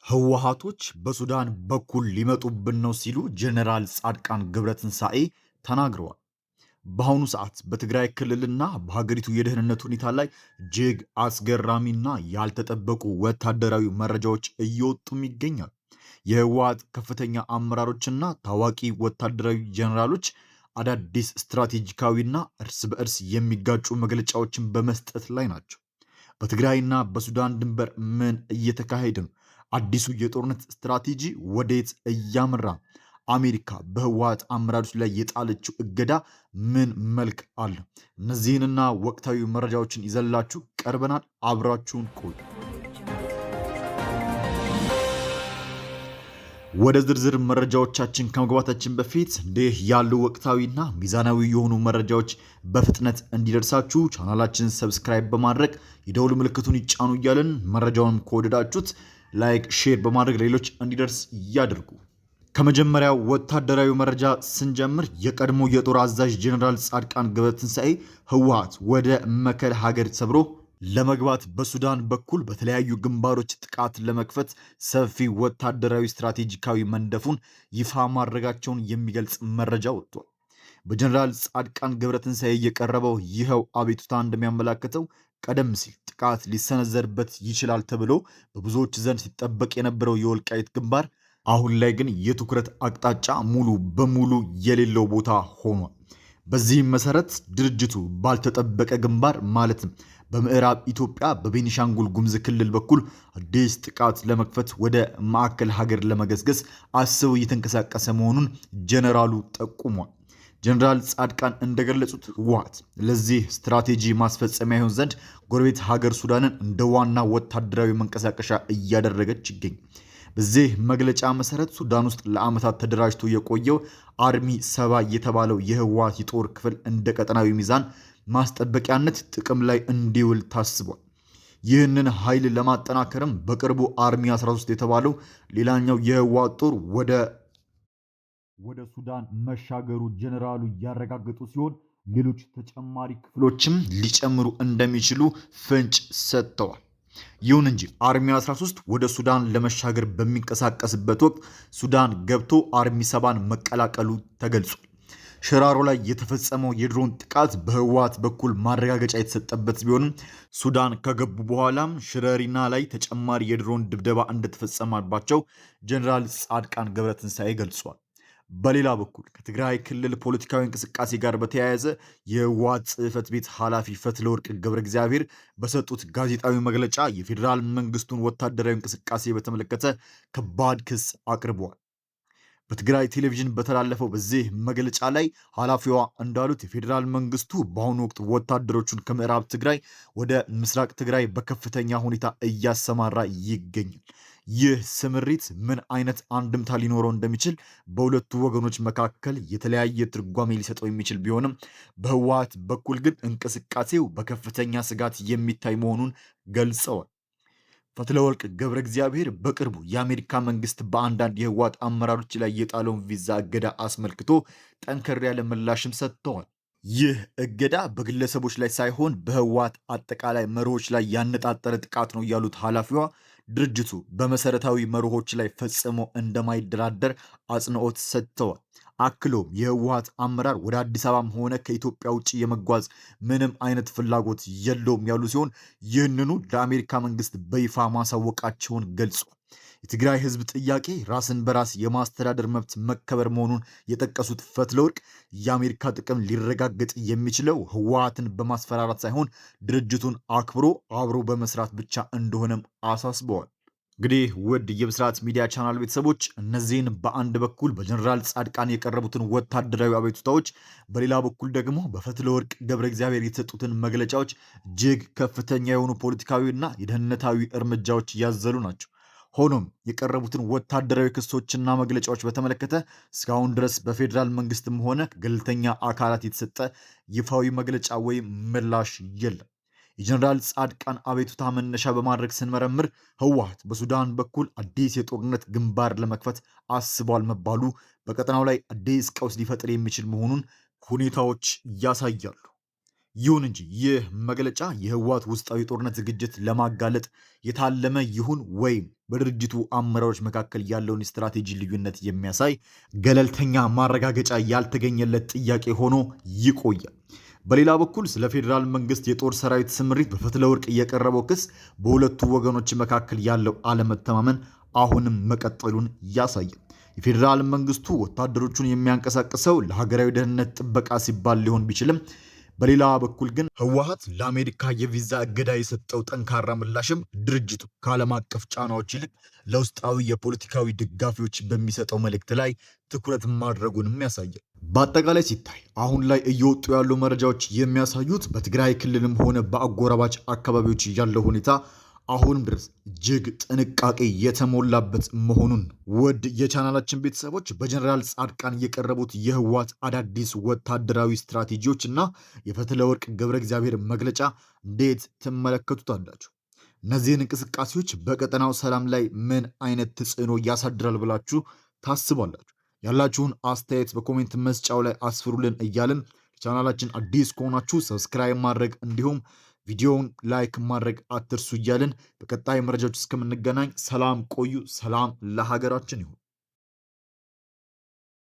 ህወሓቶች በሱዳን በኩል ሊመጡብን ነው ሲሉ ጀነራል ጻድቃን ገብረትንሳኤ ተናግረዋል። በአሁኑ ሰዓት በትግራይ ክልልና በሀገሪቱ የደህንነት ሁኔታ ላይ እጅግ አስገራሚና ያልተጠበቁ ወታደራዊ መረጃዎች እየወጡም ይገኛል። የህወሓት ከፍተኛ አመራሮችና ታዋቂ ወታደራዊ ጀነራሎች አዳዲስ ስትራቴጂካዊና እርስ በእርስ የሚጋጩ መግለጫዎችን በመስጠት ላይ ናቸው። በትግራይና በሱዳን ድንበር ምን እየተካሄደ ነው? አዲሱ የጦርነት ስትራቴጂ ወዴት እያመራ? አሜሪካ በህወሓት አመራሮች ላይ የጣለችው እገዳ ምን መልክ አለ? እነዚህንና ወቅታዊ መረጃዎችን ይዘላችሁ ቀርበናል። አብራችሁን ቆዩ። ወደ ዝርዝር መረጃዎቻችን ከመግባታችን በፊት እንዲህ ያሉ ወቅታዊና ሚዛናዊ የሆኑ መረጃዎች በፍጥነት እንዲደርሳችሁ ቻናላችንን ሰብስክራይብ በማድረግ የደውል ምልክቱን ይጫኑ እያልን መረጃውንም ከወደዳችሁት ላይክ፣ ሼር በማድረግ ሌሎች እንዲደርስ ያድርጉ። ከመጀመሪያው ወታደራዊ መረጃ ስንጀምር የቀድሞ የጦር አዛዥ ጀነራል ጻድቃን ገብረትንሳኤ ህወሓት ወደ መከለ ሀገር ሰብሮ ለመግባት በሱዳን በኩል በተለያዩ ግንባሮች ጥቃት ለመክፈት ሰፊ ወታደራዊ ስትራቴጂካዊ መንደፉን ይፋ ማድረጋቸውን የሚገልጽ መረጃ ወጥቷል። በጀነራል ጻድቃን ገብረትንሳኤ የቀረበው ይኸው አቤቱታ እንደሚያመላክተው ቀደም ሲል ጥቃት ሊሰነዘርበት ይችላል ተብሎ በብዙዎች ዘንድ ሲጠበቅ የነበረው የወልቃይት ግንባር አሁን ላይ ግን የትኩረት አቅጣጫ ሙሉ በሙሉ የሌለው ቦታ ሆኗል። በዚህም መሰረት ድርጅቱ ባልተጠበቀ ግንባር ማለትም በምዕራብ ኢትዮጵያ በቤኒሻንጉል ጉሙዝ ክልል በኩል አዲስ ጥቃት ለመክፈት ወደ ማዕከል ሀገር ለመገስገስ አስበው እየተንቀሳቀሰ መሆኑን ጀነራሉ ጠቁሟል። ጀነራል ጻድቃን እንደገለጹት ህወሓት ለዚህ ስትራቴጂ ማስፈጸሚያ ይሆን ዘንድ ጎረቤት ሀገር ሱዳንን እንደ ዋና ወታደራዊ መንቀሳቀሻ እያደረገች ይገኛል። በዚህ መግለጫ መሰረት ሱዳን ውስጥ ለዓመታት ተደራጅቶ የቆየው አርሚ 70 የተባለው የህወሓት የጦር ክፍል እንደ ቀጠናዊ ሚዛን ማስጠበቂያነት ጥቅም ላይ እንዲውል ታስቧል። ይህንን ኃይል ለማጠናከርም በቅርቡ አርሚ 13 የተባለው ሌላኛው የህወሓት ጦር ወደ ሱዳን መሻገሩ ጀነራሉ ያረጋገጡ ሲሆን ሌሎች ተጨማሪ ክፍሎችም ሊጨምሩ እንደሚችሉ ፍንጭ ሰጥተዋል። ይሁን እንጂ አርሚ 13 ወደ ሱዳን ለመሻገር በሚንቀሳቀስበት ወቅት ሱዳን ገብቶ አርሚ 7ን መቀላቀሉ ተገልጿል። ሽራሮ ላይ የተፈጸመው የድሮን ጥቃት በህወሓት በኩል ማረጋገጫ የተሰጠበት ቢሆንም ሱዳን ከገቡ በኋላም ሽረሪና ላይ ተጨማሪ የድሮን ድብደባ እንደተፈጸመባቸው ጀነራል ጻድቃን ገብረትንሳኤ ገልጿል። በሌላ በኩል ከትግራይ ክልል ፖለቲካዊ እንቅስቃሴ ጋር በተያያዘ የህወሓት ጽህፈት ቤት ኃላፊ ፈትለወርቅ ገብረ እግዚአብሔር በሰጡት ጋዜጣዊ መግለጫ የፌዴራል መንግስቱን ወታደራዊ እንቅስቃሴ በተመለከተ ከባድ ክስ አቅርበዋል። በትግራይ ቴሌቪዥን በተላለፈው በዚህ መግለጫ ላይ ኃላፊዋ እንዳሉት የፌዴራል መንግስቱ በአሁኑ ወቅት ወታደሮቹን ከምዕራብ ትግራይ ወደ ምስራቅ ትግራይ በከፍተኛ ሁኔታ እያሰማራ ይገኛል። ይህ ስምሪት ምን አይነት አንድምታ ሊኖረው እንደሚችል በሁለቱ ወገኖች መካከል የተለያየ ትርጓሜ ሊሰጠው የሚችል ቢሆንም በህወሓት በኩል ግን እንቅስቃሴው በከፍተኛ ስጋት የሚታይ መሆኑን ገልጸዋል። ፈትለወርቅ ገብረ እግዚአብሔር በቅርቡ የአሜሪካ መንግስት በአንዳንድ የህወሓት አመራሮች ላይ የጣለውን ቪዛ እገዳ አስመልክቶ ጠንከር ያለ ምላሽም ሰጥተዋል። ይህ እገዳ በግለሰቦች ላይ ሳይሆን በህወሓት አጠቃላይ መርሆች ላይ ያነጣጠረ ጥቃት ነው ያሉት ኃላፊዋ ድርጅቱ በመሰረታዊ መርሆች ላይ ፈጽሞ እንደማይደራደር አጽንኦት ሰጥተዋል። አክሎም የህወሓት አመራር ወደ አዲስ አበባም ሆነ ከኢትዮጵያ ውጭ የመጓዝ ምንም አይነት ፍላጎት የለውም ያሉ ሲሆን ይህንኑ ለአሜሪካ መንግስት በይፋ ማሳወቃቸውን ገልጿል። የትግራይ ህዝብ ጥያቄ ራስን በራስ የማስተዳደር መብት መከበር መሆኑን የጠቀሱት ፈትለወርቅ የአሜሪካ ጥቅም ሊረጋገጥ የሚችለው ህወሓትን በማስፈራራት ሳይሆን ድርጅቱን አክብሮ አብሮ በመስራት ብቻ እንደሆነም አሳስበዋል። እንግዲህ ውድ የብስራት ሚዲያ ቻናል ቤተሰቦች እነዚህን በአንድ በኩል በጀነራል ጻድቃን የቀረቡትን ወታደራዊ አቤቱታዎች፣ በሌላ በኩል ደግሞ በፈትለወርቅ ገብረ እግዚአብሔር የተሰጡትን መግለጫዎች እጅግ ከፍተኛ የሆኑ ፖለቲካዊና የደህንነታዊ እርምጃዎች ያዘሉ ናቸው። ሆኖም የቀረቡትን ወታደራዊ ክሶችና መግለጫዎች በተመለከተ እስካሁን ድረስ በፌዴራል መንግስትም ሆነ ገለልተኛ አካላት የተሰጠ ይፋዊ መግለጫ ወይም ምላሽ የለም። የጀነራል ጻድቃን አቤቱታ መነሻ በማድረግ ስንመረምር ህወሓት በሱዳን በኩል አዲስ የጦርነት ግንባር ለመክፈት አስቧል መባሉ በቀጠናው ላይ አዲስ ቀውስ ሊፈጥር የሚችል መሆኑን ሁኔታዎች ያሳያሉ። ይሁን እንጂ ይህ መግለጫ የህወሓት ውስጣዊ ጦርነት ዝግጅት ለማጋለጥ የታለመ ይሁን ወይም በድርጅቱ አመራሮች መካከል ያለውን ስትራቴጂ ልዩነት የሚያሳይ ገለልተኛ ማረጋገጫ ያልተገኘለት ጥያቄ ሆኖ ይቆያል። በሌላ በኩል ስለ ፌዴራል መንግስት የጦር ሰራዊት ስምሪት በፈትለ ወርቅ የቀረበው ክስ በሁለቱ ወገኖች መካከል ያለው አለመተማመን አሁንም መቀጠሉን ያሳያል። የፌዴራል መንግስቱ ወታደሮቹን የሚያንቀሳቅሰው ለሀገራዊ ደህንነት ጥበቃ ሲባል ሊሆን ቢችልም በሌላ በኩል ግን ህወሓት ለአሜሪካ የቪዛ እገዳ የሰጠው ጠንካራ ምላሽም ድርጅቱ ከዓለም አቀፍ ጫናዎች ይልቅ ለውስጣዊ የፖለቲካዊ ደጋፊዎች በሚሰጠው መልእክት ላይ ትኩረት ማድረጉንም ያሳያል። በአጠቃላይ ሲታይ አሁን ላይ እየወጡ ያሉ መረጃዎች የሚያሳዩት በትግራይ ክልልም ሆነ በአጎራባች አካባቢዎች ያለው ሁኔታ አሁንም ድረስ እጅግ ጥንቃቄ የተሞላበት መሆኑን። ውድ የቻናላችን ቤተሰቦች በጀነራል ጻድቃን የቀረቡት የህወሓት አዳዲስ ወታደራዊ ስትራቴጂዎች እና የፈትለ ወርቅ ገብረ እግዚአብሔር መግለጫ እንዴት ትመለከቱታላችሁ? እነዚህን እንቅስቃሴዎች በቀጠናው ሰላም ላይ ምን አይነት ተጽዕኖ ያሳድራል ብላችሁ ታስባላችሁ? ያላችሁን አስተያየት በኮሜንት መስጫው ላይ አስፍሩልን እያልን ቻናላችን አዲስ ከሆናችሁ ሰብስክራይብ ማድረግ እንዲሁም ቪዲዮውን ላይክ ማድረግ አትርሱ እያልን በቀጣይ መረጃዎች እስከምንገናኝ ሰላም ቆዩ። ሰላም ለሀገራችን ይሁን።